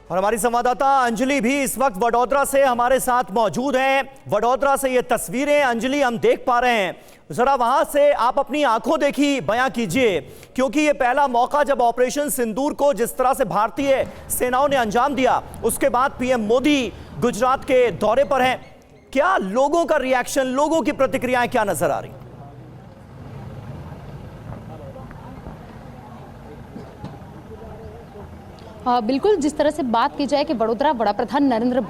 और हमारी संवाददाता अंजलि भी इस वक्त वडोदरा से हमारे साथ मौजूद हैं। वडोदरा से ये तस्वीरें अंजलि हम देख पा रहे हैं, जरा वहां से आप अपनी आंखों देखी बयां कीजिए, क्योंकि ये पहला मौका जब ऑपरेशन सिंदूर को जिस तरह से भारतीय सेनाओं ने अंजाम दिया, उसके बाद पीएम मोदी गुजरात के दौरे पर हैं। क्या लोगों का रिएक्शन, लोगों की प्रतिक्रियाएं क्या नजर आ रही? बिल्कुल, जिस तरह से बात की जाए कि वडोदरा बड़ा प्रधान नरेंद्र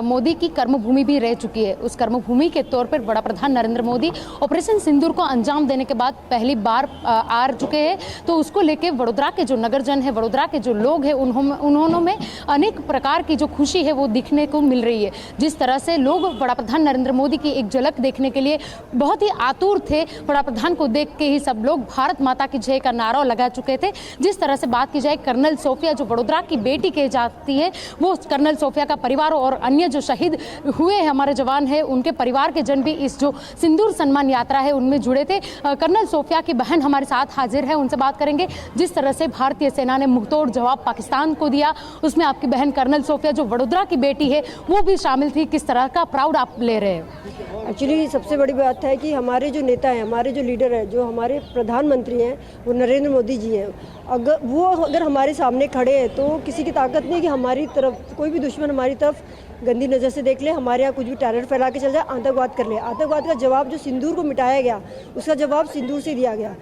मोदी की कर्मभूमि भी रह चुकी है, उस कर्मभूमि के तौर पर बड़ा प्रधान नरेंद्र मोदी ऑपरेशन सिंदूर को अंजाम देने के बाद पहली बार आ चुके हैं। तो उसको लेके वडोदरा के जो नगरजन है, वडोदरा के जो लोग हैं, उन्होंने में अनेक प्रकार की जो खुशी है वो दिखने को मिल रही है। जिस तरह से लोग बड़ा प्रधान नरेंद्र मोदी की एक झलक देखने के लिए बहुत ही आतुर थे, बड़ा प्रधान को देख के ही सब लोग भारत माता की जय का नारा लगा चुके थे। जिस तरह से बात की जाए कर्नल सोफिया जो वडोदरा की बेटी कही जाती है, वो कर्नल सोफिया का परिवार और अन्य जो शहीद हुए हैं हमारे जवान हैं, उनके परिवार के जन भी इस जो सिंदूर सम्मान यात्रा है उनमें जुड़े थे। कर्नल सोफिया की बहन हमारे साथ हाजिर है, उनसे बात करेंगे। जिस तरह से भारतीय सेना ने मुंहतोड़ जवाब पाकिस्तान को दिया, उसमें आपकी बहन कर्नल सोफिया जो वडोदरा की बेटी है वो भी शामिल थी। किस तरह का प्राउड आप ले रहे हैं? एक्चुअली सबसे बड़ी बात है कि हमारे जो नेता हैं, हमारे जो लीडर हैं, जो हमारे प्रधानमंत्री हैं, वो नरेंद्र मोदी जी हैं। अगर हमारे सामने खड़े हैं तो किसी की ताकत नहीं कि हमारी तरफ कोई भी दुश्मन हमारी तरफ गंदी नज़र से देख ले, हमारे यहाँ कुछ भी टेरर फैला के चल जाए, आतंकवाद कर ले। आतंकवाद का जवाब जो सिंदूर को मिटाया गया, उसका जवाब सिंदूर से दिया गया।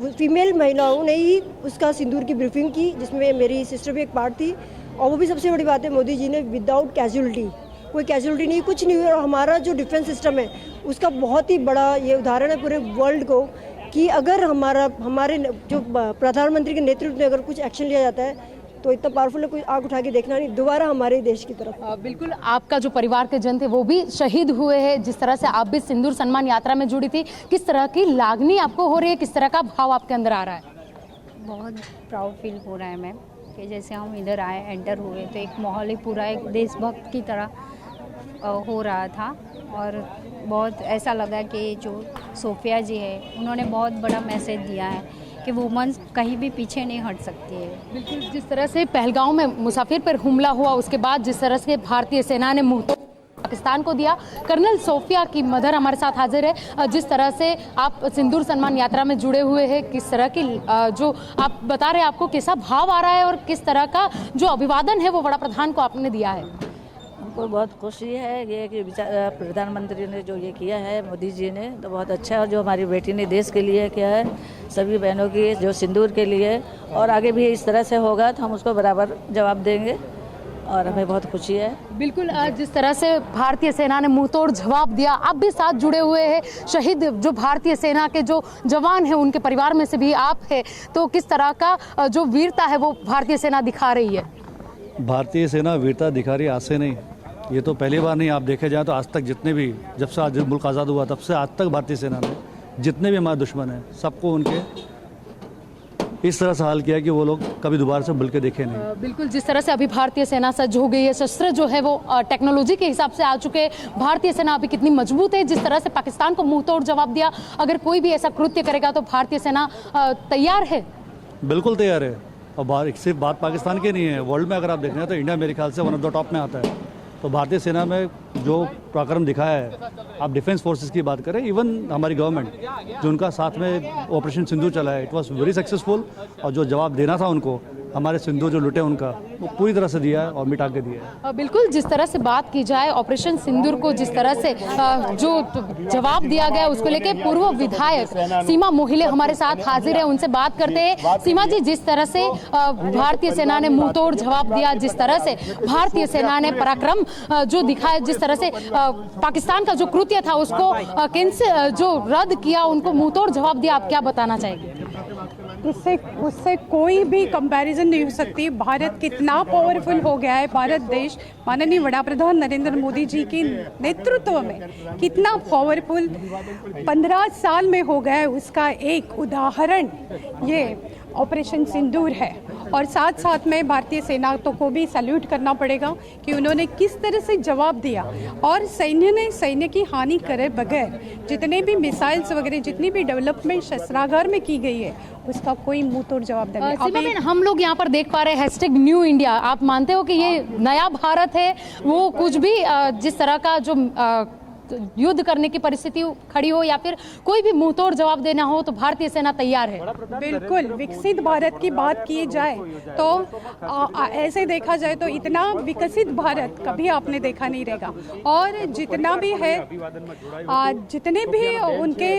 फीमेल महिलाओं ने ही उसका सिंदूर की ब्रीफिंग की, जिसमें मेरी सिस्टर भी एक पार्ट थी। और वो भी सबसे बड़ी बात है, मोदी जी ने विदाउट कैजुअलिटी, कोई कैजुअलिटी नहीं, कुछ नहीं हुई। और हमारा जो डिफेंस सिस्टम है उसका बहुत ही बड़ा ये उदाहरण है पूरे वर्ल्ड को कि अगर हमारे जो प्रधानमंत्री के नेतृत्व में अगर कुछ एक्शन लिया जाता है तो इतना पावरफुल है, कोई आग उठा के देखना नहीं दोबारा हमारे देश की तरफ। बिल्कुल, आपका जो परिवार के जन थे वो भी शहीद हुए हैं। जिस तरह से आप भी सिंदूर सम्मान यात्रा में जुड़ी थी, किस तरह की लागनी आपको हो रही है, किस तरह का भाव आपके अंदर आ रहा है? बहुत प्राउड फील हो रहा है मैम कि जैसे हम इधर आए, एंटर हुए तो एक माहौल ही पूरा एक देशभक्त की तरह हो रहा था। और बहुत ऐसा लगा कि जो सोफिया जी है उन्होंने बहुत बड़ा मैसेज दिया है कि वुमेन्स कहीं भी पीछे नहीं हट सकती है। बिल्कुल, जिस तरह से पहलगांव में मुसाफिर पर हमला हुआ, उसके बाद जिस तरह से भारतीय सेना ने मुंह पाकिस्तान को दिया, कर्नल सोफिया की मदर हमारे साथ हाजिर है। जिस तरह से आप सिंदूर सम्मान यात्रा में जुड़े हुए हैं, किस तरह की जो आप बता रहे हैं, आपको कैसा भाव आ रहा है और किस तरह का जो अभिवादन है वो बड़ा प्रधान को आपने दिया है? हमको बहुत खुशी है ये कि प्रधानमंत्री ने जो ये किया है, मोदी जी ने, तो बहुत अच्छा है। और जो हमारी बेटी ने देश के लिए किया है, सभी बहनों की जो सिंदूर के लिए, और आगे भी इस तरह से होगा तो हम उसको बराबर जवाब देंगे और हमें बहुत खुशी है। बिल्कुल, जिस तरह से भारतीय सेना ने मुंहतोड़ जवाब दिया, आप भी साथ जुड़े हुए हैं। शहीद जो भारतीय सेना के जो जवान हैं उनके परिवार में से भी आप हैं, तो किस तरह का जो वीरता है वो भारतीय सेना दिखा रही है? भारतीय सेना वीरता दिखा रही है, आज से नहीं, ये तो पहली बार नहीं। आप देखे जाए तो आज तक जितने भी, जब से आज मुल्क आज़ाद हुआ तब से आज तक भारतीय सेना ने जितने भी हमारे दुश्मन हैं सबको उनके इस तरह से हाल किया कि वो लोग कभी दोबारा से बुल के देखे नहीं। बिल्कुल, जिस तरह से अभी भारतीय सेना सज्ज हो गई है, शस्त्र जो है वो टेक्नोलॉजी के हिसाब से आ चुके हैं। भारतीय सेना अभी कितनी मजबूत है, जिस तरह से पाकिस्तान को मुंहतोड़ जवाब दिया, अगर कोई भी ऐसा कृत्य करेगा तो भारतीय सेना तैयार है? बिल्कुल तैयार है। और सिर्फ बात पाकिस्तान की नहीं है, वर्ल्ड में अगर आप देख रहे हैं तो इंडिया मेरे ख्याल से वन ऑफ द टॉप में आता है। तो भारतीय सेना में जो पराक्रम दिखाया है, आप डिफेंस फोर्सेस की बात करें, इवन हमारी गवर्नमेंट जो उनका साथ में ऑपरेशन सिंदूर चला है, इट वाज वेरी सक्सेसफुल। और जो जवाब देना था उनको, हमारे सिंदूर जो लुटे उनका, वो पूरी तरह से दिया है और मिटा के दिया है। बिल्कुल, जिस तरह से बात की जाए ऑपरेशन सिंदूर को, जिस तरह से जो जवाब दिया गया उसको लेके पूर्व विधायक सीमा मोहिले हमारे साथ हाजिर है, उनसे बात करते हैं। सीमा जी, जिस तरह से भारतीय सेना ने मुंहतोड़ जवाब दिया, जिस तरह से भारतीय सेना ने पराक्रम जो दिखाया, जिस तरह से पाकिस्तान का जो कृत्य था उसको जो रद्द किया, उनको मुंहतोड़ जवाब दिया, आप क्या बताना चाहेंगे? उससे कोई भी कंपैरिजन नहीं हो सकती। भारत कितना पावरफुल हो गया है, भारत देश माननीय वड़ा प्रधान नरेंद्र मोदी जी के नेतृत्व में कितना पावरफुल 15 साल में हो गया है, उसका एक उदाहरण ये ऑपरेशन सिंदूर है। और साथ साथ में भारतीय सेना को भी सैल्यूट करना पड़ेगा कि उन्होंने किस तरह से जवाब दिया और सैन्य की हानि करे बगैर जितने भी मिसाइल्स वगैरह जितनी भी डेवलपमेंट शस्त्रागार में की गई है उसका कोई मुंह तोड़ जवाब देंगे। सीमा बेन, हम लोग यहाँ पर देख पा रहे हैं #न्यू इंडिया। आप मानते हो कि ये नया भारत है, वो कुछ भी जिस तरह का जो युद्ध करने की परिस्थिति खड़ी हो या फिर कोई भी मुंहतोड़ जवाब देना हो तो भारतीय सेना तैयार है? बिल्कुल, विकसित भारत की बात की जाए तो ऐसे देखा जाए तो इतना विकसित भारत कभी आपने देखा नहीं रहेगा। और जितना भी है जितने भी उनके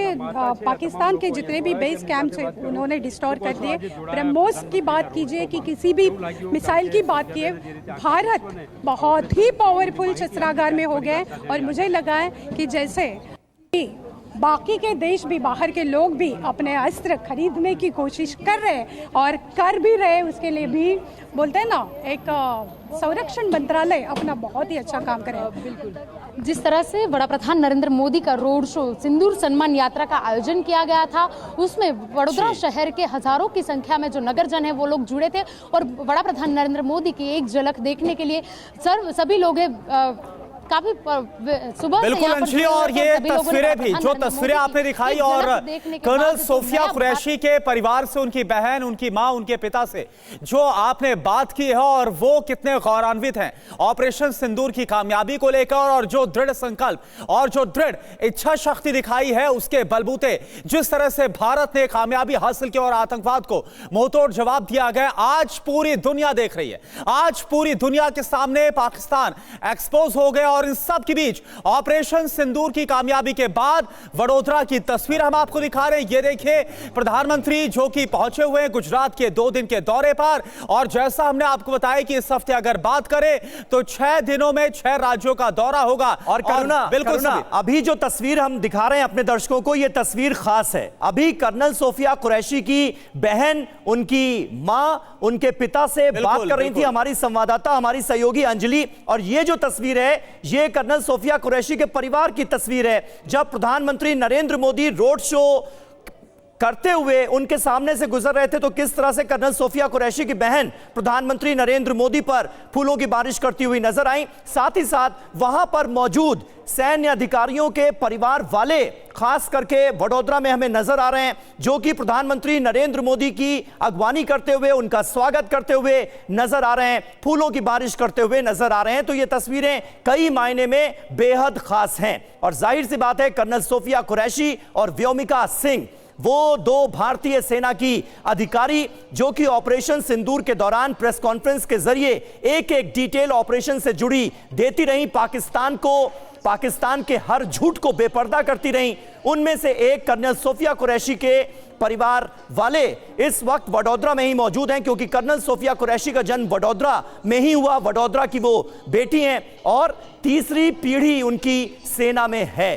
पाकिस्तान के जितने भी बेस कैंप्स हैं उन्होंने डिस्ट्रॉय कर दिए। ब्रह्मोस की बात कीजिए कि किसी भी मिसाइल की बात कीजिए, भारत बहुत ही पावरफुल शस्त्रागार में हो गया है। और मुझे लगा है कि जैसे बाकी के देश भी, बाहर के लोग भी अपने अस्त्र खरीदने की कोशिश कर रहे हैं और कर भी रहे, उसके लिए भी बोलते हैं ना एक संरक्षण मंत्रालय अपना बहुत ही अच्छा काम करे। बिल्कुल, जिस तरह से बड़ा प्रधान नरेंद्र मोदी का रोड शो सिंदूर सम्मान यात्रा का आयोजन किया गया था, उसमें वडोदरा शहर के हजारों की संख्या में जो नगरजन है वो लोग जुड़े थे और बड़ा प्रधान नरेंद्र मोदी की एक झलक देखने के लिए सभी लोग काफी सुबह बिल्कुल अंजलि, और ये तस्वीरें भी जो तस्वीरें आपने दिखाई और कर्नल सोफिया कुरैशी के परिवार से, उनकी बहन, उनकी मां, उनके पिता से जो आपने बात की है और वो कितने गौरवान्वित हैं ऑपरेशन सिंदूर की कामयाबी को लेकर और जो दृढ़ संकल्प और जो दृढ़ इच्छा शक्ति दिखाई है उसके बलबूते जिस तरह से भारत ने कामयाबी हासिल की और आतंकवाद को मुंहतोड़ जवाब दिया गया, आज पूरी दुनिया देख रही है। आज पूरी दुनिया के सामने पाकिस्तान एक्सपोज हो गया और इन सब के बीच ऑपरेशन सिंदूर की कामयाबी के बाद वडोदरा की तस्वीर हम आपको दिखा रहे हैं। ये देखिए प्रधानमंत्री जो कि पहुंचे हुए हैं गुजरात के 2 दिन के दौरे पर, और जैसा हमने आपको बताया कि इस हफ्ते अगर बात करें तो 6 दिनों में 6 राज्यों का दौरा होगा। और बिल्कुल अभी जो तस्वीर हम दिखा रहे हैं अपने दर्शकों को, यह तस्वीर खास है। अभी कर्नल सोफिया कुरैशी की बहन, उनकी मां, उनके पिता से बात कर रही थी हमारी संवाददाता, हमारी सहयोगी अंजलि, और ये जो तस्वीर है ये कर्नल सोफिया कुरैशी के परिवार की तस्वीर है जब प्रधानमंत्री नरेंद्र मोदी रोड शो करते हुए उनके सामने से गुजर रहे थे तो किस तरह से कर्नल सोफिया कुरैशी की बहन प्रधानमंत्री नरेंद्र मोदी पर फूलों की बारिश करती हुई नजर आई। साथ ही साथ वहां पर मौजूद सैन्य अधिकारियों के परिवार वाले खास करके वडोदरा में हमें नजर आ रहे हैं जो कि प्रधानमंत्री नरेंद्र मोदी की अगवानी करते हुए, उनका स्वागत करते हुए नजर आ रहे हैं, फूलों की बारिश करते हुए नजर आ रहे हैं। तो ये तस्वीरें कई मायने में बेहद खास हैं और जाहिर सी बात है कर्नल सोफिया कुरैशी और व्योमिका सिंह वो 2 भारतीय सेना की अधिकारी जो कि ऑपरेशन सिंदूर के दौरान प्रेस कॉन्फ्रेंस के जरिए एक एक डिटेल ऑपरेशन से जुड़ी देती रही, पाकिस्तान के हर झूठ को बेपर्दा करती रही। उनमें से एक कर्नल सोफिया कुरैशी के परिवार वाले इस वक्त वडोदरा में ही मौजूद हैं क्योंकि कर्नल सोफिया कुरैशी का जन्म वडोदरा में ही हुआ। वडोदरा की वो बेटी हैं और तीसरी पीढ़ी उनकी सेना में है।